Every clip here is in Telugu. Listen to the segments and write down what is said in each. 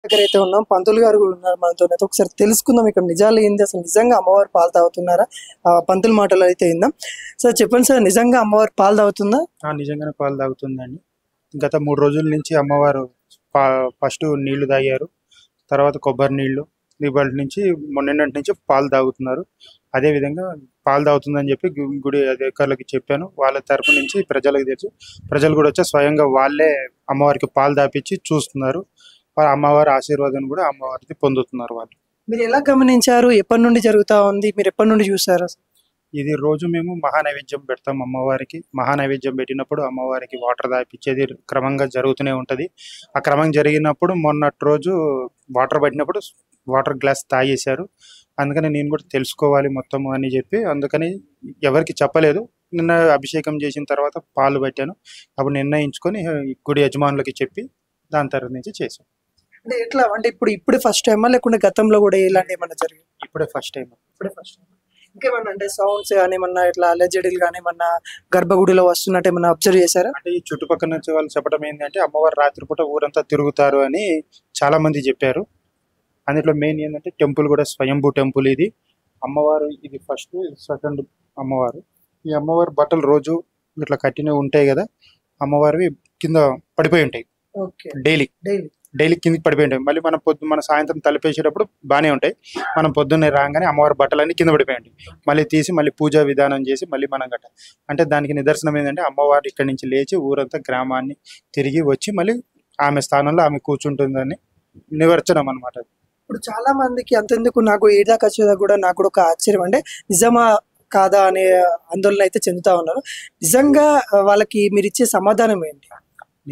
దగ్గర అయితే ఉన్నాం. పంతులు గారు కూడా ఉన్నారు మనతో. అయితే ఒకసారి తెలుసుకుందాం ఇక్కడ నిజాలు ఏంది, అసలు నిజంగా అమ్మవారు పాలు తాగుతున్నారా? పంతుల మాటలు అయితే ఇందాం. సార్ చెప్పండి సార్, నిజంగా అమ్మవారు పాలు తాగుతుందా? నిజంగానే పాలు తాగుతుందండి. గత 3 రోజుల నుంచి అమ్మవారు ఫస్ట్ నీళ్లు తాగారు, తర్వాత కొబ్బరి నీళ్లు, ఇవాళ నుంచి మొన్నటి నుంచి పాలు తాగుతున్నారు. అదేవిధంగా పాలు తాగుతుందని చెప్పి గుడి అధికారులకి చెప్పాను. వాళ్ళ తరపు నుంచి ప్రజలకు తెలుసు, ప్రజలు కూడా వచ్చి స్వయంగా వాళ్ళే అమ్మవారికి పాలు తాపించి చూస్తున్నారు. అమ్మవారి ఆశీర్వాదం కూడా అమ్మవారికి పొందుతున్నారు. వాళ్ళు మీరు ఎలా గమనించారు? ఎప్పటి నుండి జరుగుతూ ఉంది? మీరు ఎప్పటి నుండి చూసారు? ఇది రోజు మేము మహానైవేద్యం పెడతాం అమ్మవారికి. మహానైవేద్యం పెట్టినప్పుడు అమ్మవారికి వాటర్ తాపించేది క్రమంగా జరుగుతూనే ఉంటుంది. ఆ క్రమం జరిగినప్పుడు మొన్నటి రోజు వాటర్ పట్టినప్పుడు వాటర్ గ్లాస్ తాగేశారు. అందుకని నేను కూడా తెలుసుకోవాలి మొత్తం అని చెప్పి అందుకని ఎవరికి చెప్పలేదు. నిన్న అభిషేకం చేసిన తర్వాత పాలు పట్టాను. అప్పుడు నిర్ణయించుకొని గుడి యజమానులకి చెప్పి దాని తర్వాత నుంచి చేశాం. అంటే ఎట్లా, అంటే ఇప్పుడు ఫస్ట్ టైమా లేకుంటే గతంలో కూడా ఇలాంటి ఏమన్నా జరిగింది? ఇప్పుడే ఫస్ట్ టైం. ఇంకేమన్నా అంటే సౌండ్స్ కానీ ఏమన్నా ఇట్లా అలజడిలు కానీ ఏమన్నా గర్భగుడిలో వస్తున్నట్టు ఏమన్నా అబ్జర్వ్ చేశారా? అంటే ఈ చుట్టుపక్కల నుంచి వాళ్ళు చెప్పడం ఏంటంటే అమ్మవారు రాత్రిపూట ఊరంతా తిరుగుతారు అని చాలా మంది చెప్పారు. అందులో మెయిన్ ఏంటంటే టెంపుల్ కూడా స్వయంభూ టెంపుల్. ఇది అమ్మవారు, ఇది ఫస్ట్, సెకండ్ అమ్మవారు. ఈ అమ్మవారు బట్టలు రోజు ఇట్లా కట్టినవి ఉంటాయి కదా, అమ్మవారివి కింద పడిపోయి ఉంటాయి. డైలీ కిందికి పడిపోయి ఉంటాయి. మళ్ళీ మన సాయంత్రం తలిపేసేటప్పుడు బాగానే ఉంటాయి. మనం పొద్దున్నే రాగానే అమ్మవారి బట్టలన్నీ కింద పడిపోయి ఉంటాయి. మళ్ళీ తీసి మళ్ళీ పూజా విధానం చేసి మళ్ళీ మనం కట్టాలి. అంటే దానికి నిదర్శనం ఏంటంటే అమ్మవారు ఇక్కడి నుంచి లేచి ఊరంతా గ్రామాన్ని తిరిగి వచ్చి మళ్ళీ ఆమె స్థానంలో ఆమె కూర్చుంటుందని నివర్చనం అనమాట. ఇప్పుడు చాలా మందికి అంతెందుకు, నాకు ఏదాకా వచ్చేదా కూడా నాకు కూడా ఒక ఆశ్చర్యం, అంటే నిజమా కాదా అనే ఆందోళన అయితే చెందుతా ఉన్నారు. నిజంగా వాళ్ళకి మీరు ఇచ్చే సమాధానం ఏంటి?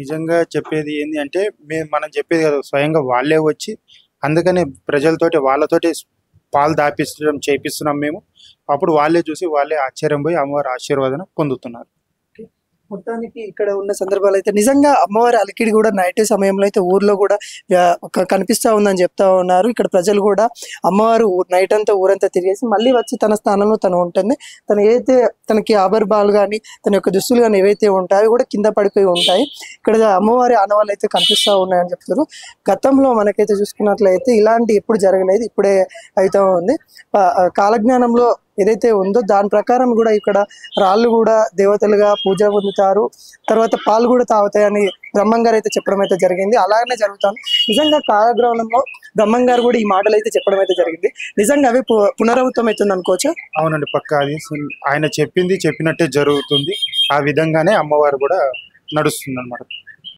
నిజంగా చెప్పేది ఏంటి అంటే మనం చెప్పేది కదా, స్వయంగా వాళ్ళే వచ్చి అందుకనే ప్రజలతోటి వాళ్ళతోటి పాలు దాపిస్తడం చేపిస్తున్నాం మేము. అప్పుడు వాళ్ళే చూసి వాళ్ళే ఆశ్చర్యం పోయి అమ్మవారి ఆశీర్వాదం పొందుతున్నారు. మొత్తానికి ఇక్కడ ఉన్న సందర్భాలు అయితే నిజంగా అమ్మవారి అలికిడి కూడా నైట్ సమయంలో అయితే ఊర్లో కూడా కనిపిస్తూ ఉందని చెప్తా ఉన్నారు. ఇక్కడ ప్రజలు కూడా అమ్మవారు నైట్ అంతా ఊరంతా తిరిగేసి మళ్ళీ వచ్చి తన స్థానంలో తను ఉంటుంది. తను ఏదైతే తనకి ఆభరణాలు కానీ తన యొక్క దుస్తులు కానీ ఏవైతే ఉంటాయో అవి కూడా కింద పడిపోయి ఉంటాయి. ఇక్కడ అమ్మవారి ఆనవాళ్ళు అయితే కనిపిస్తూ ఉన్నాయని చెప్తారు. గతంలో మనకైతే చూసుకున్నట్లయితే ఇలాంటి ఎప్పుడు జరగలేదు, ఇప్పుడే అయితే ఉంది. కాలజ్ఞానంలో ఏదైతే ఉందో దాని ప్రకారం కూడా ఇక్కడ రాళ్ళు కూడా దేవతలుగా పూజ పొందుతారు, తర్వాత పాలు కూడా తాగుతాయని బ్రహ్మంగారు అయితే చెప్పడం అయితే జరిగింది. అలాగనే జరుగుతాను. నిజంగా కాలగ్రహణంలో బ్రహ్మంగారు కూడా ఈ మాటలు అయితే చెప్పడం అయితే జరిగింది. నిజంగా అవి పునరావృతం అవుతుంది అనుకోవచ్చా? అవునండి, పక్కా. అది ఆయన చెప్పినట్టే జరుగుతుంది. ఆ విధంగానే అమ్మవారు కూడా నడుస్తుంది అన్నమాట.